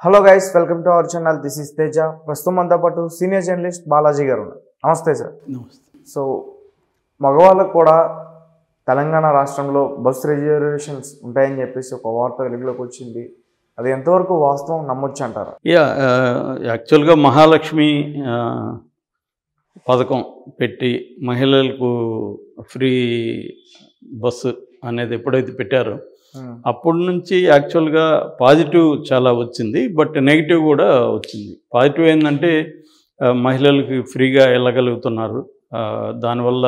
Hello guys, welcome to our channel. This is Teja. ప్రస్తుతం మనతో పాటు సీనియర్ జర్నలిస్ట్ బాలాజీ గారు ఉన్నారు. నమస్తే సార్. నమస్తే. సో మగవాళ్ళకు కూడా తెలంగాణ రాష్ట్రంలో బస్ రిజర్వేషన్స్ ఉంటాయని చెప్పేసి ఒక వార్త వెలుగులోకి వచ్చింది. అది ఎంతవరకు వాస్తవం నమ్మొచ్చు అంటారా? యాక్చువల్గా మహాలక్ష్మి పథకం పెట్టి మహిళలకు ఫ్రీ బస్సు అనేది ఎప్పుడైతే పెట్టారో అప్పటి నుంచి యాక్చువల్గా పాజిటివ్ చాలా వచ్చింది, బట్ నెగిటివ్ కూడా వచ్చింది. పాజిటివ్ ఏంటంటే మహిళలకి ఫ్రీగా వెళ్ళగలుగుతున్నారు, దానివల్ల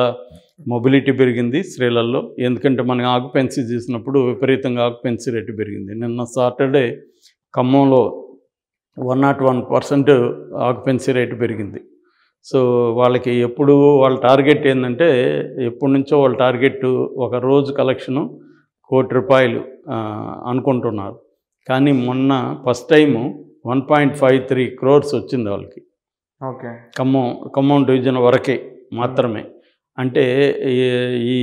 మొబిలిటీ పెరిగింది స్త్రీలలో. ఎందుకంటే మనం ఆక్యుపెన్సీ చూసినప్పుడు విపరీతంగా ఆక్యుపెన్సీ రేటు పెరిగింది. నిన్న సాటర్డే ఖమ్మంలో 101% ఆక్యుపెన్సీ రేటు పెరిగింది. సో వాళ్ళకి ఎప్పుడు వాళ్ళ టార్గెట్ ఏంటంటే, ఎప్పటి నుంచో వాళ్ళ టార్గెట్ ఒక రోజు కలెక్షను ₹1,00,00,000 అనుకుంటున్నారు. కానీ మొన్న ఫస్ట్ టైము 1.53 crores వచ్చింది వాళ్ళకి. ఓకే. ఖమ్మం డివిజన్ వరకే మాత్రమే. అంటే ఈ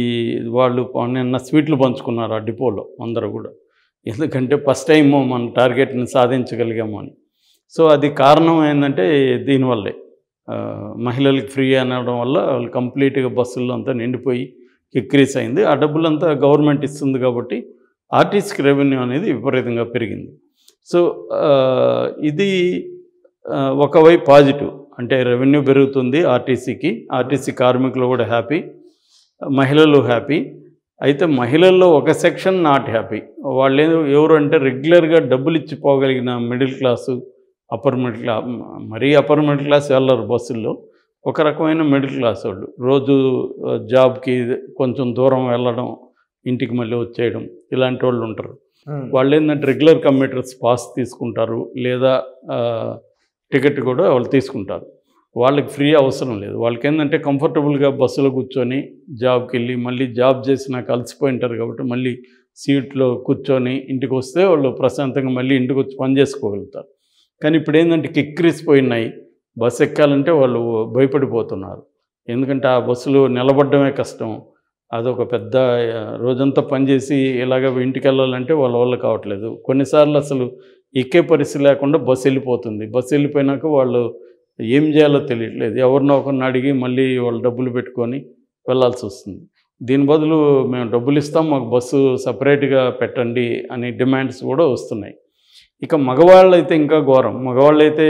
వాళ్ళు నిన్న స్వీట్లు పంచుకున్నారు ఆ డిపోలో అందరూ కూడా. ఎందుకంటే ఫస్ట్ టైము మన టార్గెట్ని సాధించగలిగాము అని. సో అది కారణం ఏంటంటే దీనివల్లే మహిళలకు ఫ్రీ అనడం వల్ల వాళ్ళు కంప్లీట్గా బస్సుల్లో అంతా నిండిపోయి ఇంక్రీజ్ అయింది. ఆ డబ్బులంతా గవర్నమెంట్ ఇస్తుంది కాబట్టి ఆర్టీసీకి రెవెన్యూ అనేది విపరీతంగా పెరిగింది. సో ఇది ఒకవైపు పాజిటివ్, అంటే రెవెన్యూ పెరుగుతుంది ఆర్టీసీకి, ఆర్టీసీ కార్మికులు కూడా హ్యాపీ, మహిళలు హ్యాపీ. అయితే మహిళల్లో ఒక సెక్షన్ నాట్ హ్యాపీ. వాళ్ళు ఎవరు అంటే రెగ్యులర్గా డబ్బులు ఇచ్చిపోగలిగిన middle class, upper middle class, మరీ అప్పర్ మిడిల్ క్లాస్ వెళ్ళరు బస్సుల్లో, ఒక రకమైన మిడిల్ క్లాస్ వాళ్ళు రోజు జాబ్కి కొంచెం దూరం వెళ్ళడం, ఇంటికి మళ్ళీ వచ్చేయడం, ఇలాంటి వాళ్ళు ఉంటారు. వాళ్ళు ఏంటంటే రెగ్యులర్ కమ్యూటర్స్ పాస్ తీసుకుంటారు, లేదా టికెట్ కూడా వాళ్ళు తీసుకుంటారు. వాళ్ళకి ఫ్రీ అవసరం లేదు. వాళ్ళకి ఏంటంటే కంఫర్టబుల్గా బస్సులో కూర్చొని జాబ్కి వెళ్ళి మళ్ళీ జాబ్ చేసినాక అలసిపోయి ఉంటారు కాబట్టి మళ్ళీ సీట్లో కూర్చొని ఇంటికి వస్తే వాళ్ళు ప్రశాంతంగా మళ్ళీ ఇంటికి వచ్చి పని చేసుకోగలుగుతారు. కానీ ఇప్పుడు ఏంటంటే కిక్కిరిసిపోయినాయి, బస్సు ఎక్కాలంటే వాళ్ళు భయపడిపోతున్నారు. ఎందుకంటే ఆ బస్సులో నిలబడమే కష్టం. అదొక పెద్ద రోజంతా పనిచేసి ఇలాగ ఇంటికి వెళ్ళాలంటే వాళ్ళ వల్ల కావట్లేదు. కొన్నిసార్లు అసలు ఎక్కే పరిస్థితి లేకుండా బస్సు వెళ్ళిపోతుంది. బస్సు వెళ్ళిపోయినాక వాళ్ళు ఏం చేయాలో తెలియట్లేదు. ఎవరినో ఒకరిని అడిగి మళ్ళీ వాళ్ళు డబ్బులు పెట్టుకొని వెళ్ళాల్సి వస్తుంది. దీని బదులు మేము డబ్బులు ఇస్తాం, మాకు బస్సు సపరేట్గా పెట్టండి అని డిమాండ్స్ కూడా వస్తున్నాయి. ఇక మగవాళ్ళు అయితే ఇంకా ఘోరం. మగవాళ్ళు అయితే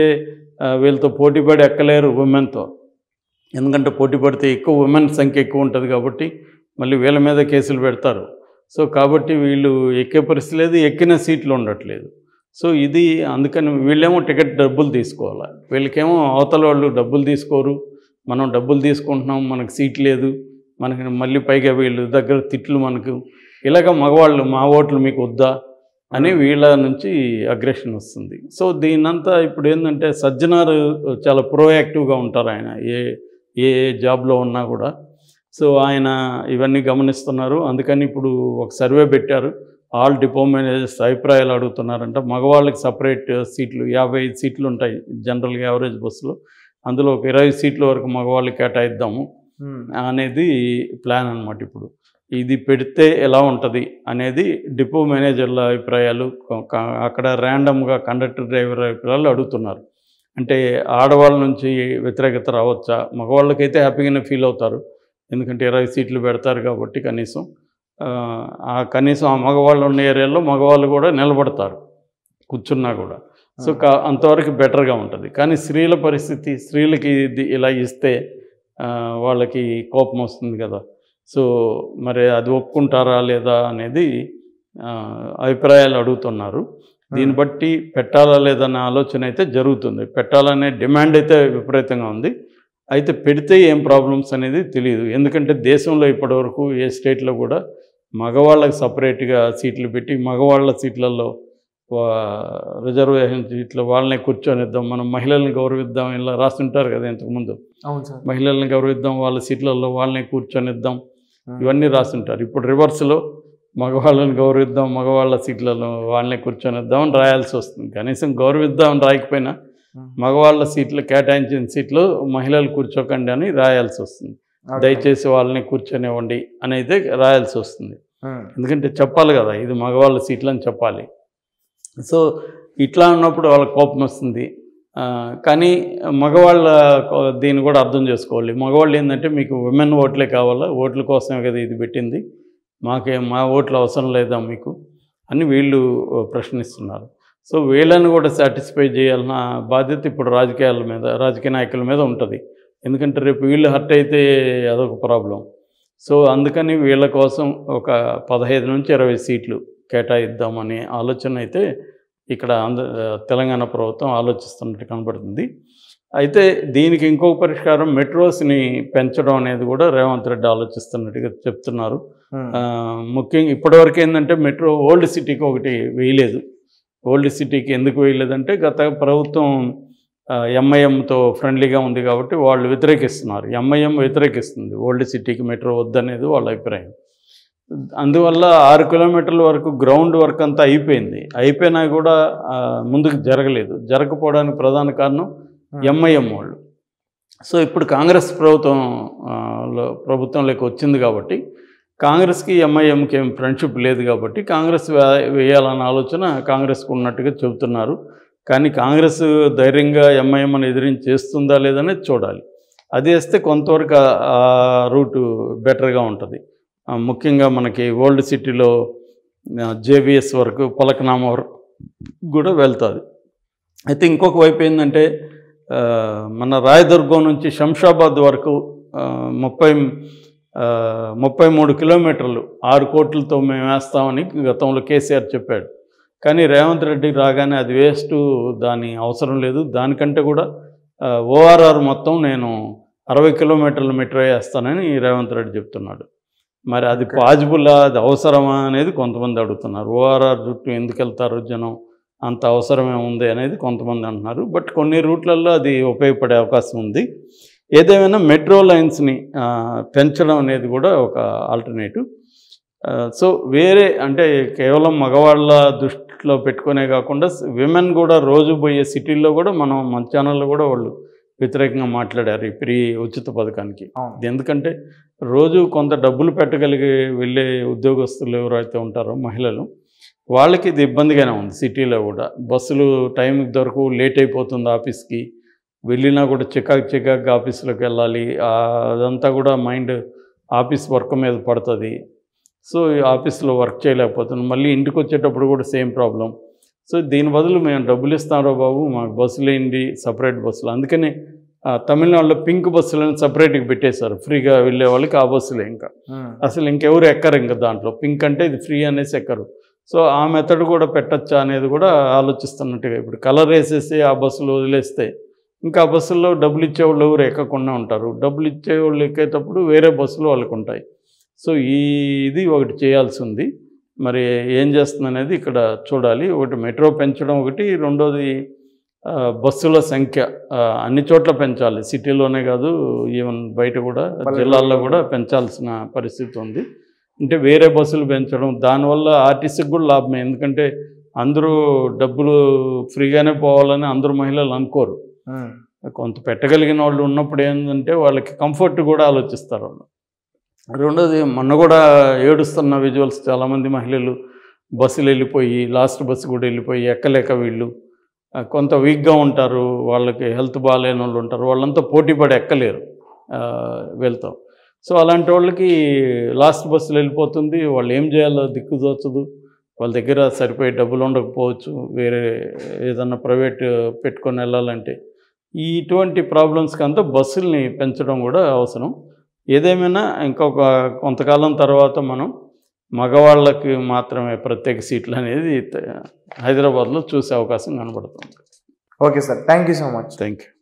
వీళ్ళతో పోటీపడి ఎక్కలేరు ఉమెన్తో. ఎందుకంటే పోటీ పడితే ఎక్కువ ఉమెన్ సంఖ్య ఎక్కువ ఉంటుంది కాబట్టి మళ్ళీ వీళ్ళ మీద కేసులు పెడతారు. సో కాబట్టి వీళ్ళు ఎక్కే పరిస్థితి లేదు, ఎక్కిన సీట్లు ఉండట్లేదు. సో ఇది అందుకని వీళ్ళేమో టికెట్ డబ్బులు తీసుకోవాలి, వీళ్ళకేమో అవతల వాళ్ళు డబ్బులు తీసుకోరు. మనం డబ్బులు తీసుకుంటున్నాం, మనకు సీట్ లేదు, మనకి మళ్ళీ పైగా వీళ్ళు దగ్గర తిట్లు మనకు. ఇలాగ మగవాళ్ళు మా ఓట్లు మీకు వద్దా అని వీళ్ళ నుంచి అగ్రెషన్ వస్తుంది. సో దీనంతా ఇప్పుడు ఏంటంటే సజ్జనారు చాలా ప్రోయాక్టివ్గా ఉంటారు. ఆయన ఏ జాబ్లో ఉన్నా కూడా. సో ఆయన ఇవన్నీ గమనిస్తున్నారు. అందుకని ఇప్పుడు ఒక సర్వే పెట్టారు. ఆల్ డిపో మేనేజర్స్ అభిప్రాయాలు అడుగుతున్నారంట. మగవాళ్ళకి సపరేట్ సీట్లు 55 సీట్లు ఉంటాయి జనరల్గా యావరేజ్ బస్సులో. అందులో ఒక 20 సీట్ల వరకు మగవాళ్ళకి కేటాయిద్దాము అనేది ప్లాన్ అన్నమాట. ఇప్పుడు ఇది పెడితే ఎలా ఉంటుంది అనేది డిపో మేనేజర్ల అభిప్రాయాలు, అక్కడ ర్యాండమ్గా కండక్టర్ డ్రైవర్ అభిప్రాయాలు అడుగుతున్నారు. అంటే ఆడవాళ్ళ నుంచి వ్యతిరేకత రావచ్చా? మగవాళ్ళకైతే హ్యాపీగానే ఫీల్ అవుతారు, ఎందుకంటే 20 సీట్లు పెడతారు కాబట్టి కనీసం ఆ మగవాళ్ళు ఉన్న ఏరియాలో మగవాళ్ళు కూడా నిలబడతారు కూర్చున్నా కూడా. సో అంతవరకు బెటర్గా ఉంటుంది. కానీ స్త్రీల పరిస్థితి, స్త్రీలకి ఇలా ఇస్తే వాళ్ళకి కోపం వస్తుంది కదా. సో మరి అది ఒప్పుకుంటారా లేదా అనేది అభిప్రాయాలు అడుగుతున్నారు. దీన్ని బట్టి పెట్టాలా లేదన్న ఆలోచన అయితే జరుగుతుంది. పెట్టాలనే డిమాండ్ అయితే విపరీతంగా ఉంది. అయితే పెడితే ఏం ప్రాబ్లమ్స్ అనేది తెలియదు. ఎందుకంటే దేశంలో ఇప్పటివరకు ఏ స్టేట్లో కూడా మగవాళ్ళకి సపరేట్గా సీట్లు పెట్టి మగవాళ్ళ సీట్లలో రిజర్వేషన్ సీట్లు వాళ్ళని కూర్చొనిద్దాం, మనం మహిళల్ని గౌరవిద్దాం ఇలా రాస్తుంటారు కదా ఇంతకుముందు. అవును సార్. మహిళల్ని గౌరవిద్దాం, వాళ్ళ సీట్లలో వాళ్ళని కూర్చొనిద్దాం, ఇవన్నీ రాస్తుంటారు. ఇప్పుడు రివర్స్లో మగవాళ్ళని గౌరవిద్దాం, మగవాళ్ళ సీట్లలో వాళ్ళని కూర్చొనిద్దాం అని రాయాల్సి వస్తుంది. కనీసం గౌరవిద్దామని రాయకపోయినా మగవాళ్ళ సీట్లు కేటాయించిన సీట్లు మహిళలు కూర్చోకండి అని రాయాల్సి వస్తుంది. దయచేసి వాళ్ళని కూర్చొనివ్వండి అని అయితే రాయాల్సి వస్తుంది. ఎందుకంటే చెప్పాలి కదా, ఇది మగవాళ్ళ సీట్లు అని చెప్పాలి. సో ఇట్లా ఉన్నప్పుడు వాళ్ళకి కోపం వస్తుంది. కానీ మగవాళ్ళ దీన్ని కూడా అర్థం చేసుకోవాలి. మగవాళ్ళు ఏంటంటే మీకు విమెన్ ఓట్లే కావాలా, ఓట్ల కోసమే కదా ఇది పెట్టింది, మా ఓట్లు అవసరం లేదా మీకు అని వీళ్ళు ప్రశ్నిస్తున్నారు. సో వీళ్ళని కూడా సాటిస్ఫై చేయాలన్న బాధ్యత ఇప్పుడు రాజకీయ నాయకుల మీద ఉంటుంది. ఎందుకంటే రేపు వీళ్ళు హర్ట్ అయితే అదొక ప్రాబ్లం. సో అందుకని వీళ్ళ కోసం ఒక 15 నుంచి 20 సీట్లు కేటాయిద్దామనే ఆలోచన అయితే ఇక్కడ తెలంగాణ ప్రభుత్వం ఆలోచిస్తున్నట్టు కనబడుతుంది. అయితే దీనికి ఇంకొక పరిష్కారం మెట్రోస్ని పెంచడం అనేది కూడా రేవంత్ రెడ్డి ఆలోచిస్తున్నట్టుగా చెప్తున్నారు. ముఖ్యంగా ఇప్పటివరకు ఏంటంటే మెట్రో ఓల్డ్ సిటీకి ఒకటి వేయలేదు. ఓల్డ్ సిటీకి ఎందుకు వేయలేదంటే గత ప్రభుత్వం ఎంఐఎంతో ఫ్రెండ్లీగా ఉంది కాబట్టి వాళ్ళు వ్యతిరేకిస్తున్నారు. ఎంఐఎం వ్యతిరేకిస్తుంది ఓల్డ్ సిటీకి మెట్రో వద్దనేది వాళ్ళ అభిప్రాయం. అందువల్ల 6 కిలోమీటర్ల వరకు గ్రౌండ్ వర్క్ అంతా అయిపోయినా కూడా ముందుకు జరగకపోవడానికి ప్రధాన కారణం ఎంఐఎం వాళ్ళు. సో ఇప్పుడు కాంగ్రెస్ ప్రభుత్వంలోకి వచ్చింది కాబట్టి కాంగ్రెస్కి ఎంఐఎంకి ఏం ఫ్రెండ్షిప్ లేదు కాబట్టి కాంగ్రెస్ వేయాలన్న ఆలోచన కాంగ్రెస్కు ఉన్నట్టుగా చెబుతున్నారు. కానీ కాంగ్రెస్ ధైర్యంగా ఎంఐఎంని ఎదిరించి చేస్తుందా లేదనేది చూడాలి. అది వేస్తే కొంతవరకు ఆ రూటు బెటర్గా ఉంటుంది. ముఖ్యంగా మనకి ఓల్డ్ సిటీలో జేబీఎస్ వరకు పలకనామా వరకు కూడా వెళ్తుంది. అయితే ఇంకొక వైపు ఏంటంటే మన రాయదుర్గం నుంచి శంషాబాద్ వరకు 33 కిలోమీటర్లు 6 కోట్లతో మేము వేస్తామని గతంలో కేసీఆర్ చెప్పాడు. కానీ రేవంత్ రెడ్డి రాగానే అది వేస్ట్, దాని అవసరం లేదు, దానికంటే కూడా ఓఆర్ఆర్ మొత్తం నేను 60 కిలోమీటర్ల మెట్రో వేస్తానని రేవంత్ రెడ్డి చెప్తున్నాడు. మరి అది పాజిబుల్లా, అది అవసరమా అనేది కొంతమంది అడుగుతున్నారు. ఓఆర్ఆర్ చుట్టూ ఎందుకు వెళ్తారు జనం, అంత అవసరమే ఉంది అనేది కొంతమంది అంటున్నారు. బట్ కొన్ని రూట్లలో అది ఉపయోగపడే అవకాశం ఉంది. ఏదేమైనా మెట్రో లైన్స్ని పెంచడం అనేది కూడా ఒక ఆల్టర్నేటివ్. సో వేరే అంటే కేవలం మగవాళ్ళ దృష్టిలో పెట్టుకునే కాకుండా విమెన్ కూడా రోజు పోయే సిటీల్లో కూడా మన ఛానల్లో కూడా వాళ్ళు వ్యతిరేకంగా మాట్లాడారు ఈ ఫ్రీ ఉచిత పథకానికి. ఎందుకంటే రోజు కొంత డబ్బులు పెట్టగలిగి వెళ్ళే ఉద్యోగస్తులు ఎవరైతే ఉంటారో మహిళలు, వాళ్ళకి ఇది ఇబ్బందిగానే ఉంది. సిటీలో కూడా బస్సులు టైంకి దొరకవు, లేట్ అయిపోతుంది ఆఫీస్కి, వెళ్ళినా కూడా చికాకు ఆఫీస్లోకి వెళ్ళాలి, అదంతా కూడా మైండ్ ఆఫీస్ వర్క్ మీద పడుతుంది. సో ఆఫీస్లో వర్క్ చేయలేకపోతున్నాం, మళ్ళీ ఇంటికి వచ్చేటప్పుడు కూడా సేమ్ ప్రాబ్లం. సో దీని బదులు మేము డబ్బులు ఇస్తాంరో బాబు, మాకు బస్సులు ఏంటి, సపరేట్ బస్సులు. అందుకని తమిళనాడులో పింక్ బస్సులను సపరేట్గా పెట్టేశారు, ఫ్రీగా వెళ్ళే వాళ్ళకి ఆ బస్సులే. ఇంకా అసలు ఇంకెవరు ఎక్కరు ఇంకా దాంట్లో, పింక్ అంటే ఇది ఫ్రీ అనేసి ఎక్కరు. సో ఆ మెథడ్ కూడా పెట్టచ్చా అనేది కూడా ఆలోచిస్తున్నట్టుగా. ఇప్పుడు కలర్ వేసేసి ఆ బస్సులు వదిలేస్తే ఇంకా ఆ బస్సుల్లో డబ్బులు ఇచ్చేవాళ్ళు ఎవరు ఎక్కకుండా ఉంటారు. డబ్బులు ఇచ్చేవాళ్ళు ఎక్కేటప్పుడు వేరే బస్సులు వాళ్ళకు ఉంటాయి. సో ఇది ఒకటి చేయాల్సి ఉంది. మరి ఏం చేస్తుంది అనేది ఇక్కడ చూడాలి. ఒకటి మెట్రో పెంచడం ఒకటి, రెండోది బస్సుల సంఖ్య అన్ని చోట్ల పెంచాలి, సిటీలోనే కాదు, ఈవెన్ బయట కూడా జిల్లాల్లో కూడా పెంచాల్సిన పరిస్థితి ఉంది. అంటే వేరే బస్సులు పెంచడం, దానివల్ల ఆర్టీసీకి కూడా లాభమే. ఎందుకంటే అందరూ డబ్బులు ఫ్రీగానే పోవాలని అందరూ మహిళలు అనుకోరు. కొంత పెట్టగలిగిన వాళ్ళు ఉన్నప్పుడు ఏంటంటే వాళ్ళకి కంఫర్ట్ కూడా ఆలోచిస్తారు వాళ్ళు. రెండోది మొన్న కూడా ఏడుస్తున్న విజువల్స్, చాలామంది మహిళలు బస్సులు వెళ్ళిపోయి, లాస్ట్ బస్సు కూడా వెళ్ళిపోయి ఎక్కలేక వీళ్ళు కొంత వీక్గా ఉంటారు, వాళ్ళకి హెల్త్ బాగాలేని వాళ్ళు ఉంటారు, వాళ్ళంతా పోటీపడి ఎక్కలేరు వెళ్తాం. సో అలాంటి వాళ్ళకి లాస్ట్ బస్సులు వెళ్ళిపోతుంది, వాళ్ళు ఏం చేయాలో దిక్కుదోచదు, వాళ్ళ దగ్గర సరిపోయే డబ్బులు ఉండకపోవచ్చు, వేరే ఏదన్నా ప్రైవేట్ పెట్టుకొని వెళ్ళాలంటే. ఇటువంటి ప్రాబ్లమ్స్కి అంతా బస్సుల్ని పెంచడం కూడా అవసరం. ఏదేమైనా ఇంకొక కొంతకాలం తర్వాత మనం మగవాళ్ళకి మాత్రమే ప్రత్యేక సీట్లు అనేది హైదరాబాద్లో చూసే అవకాశం కనబడుతుంది. Okay sir, thank you so much. Thank you.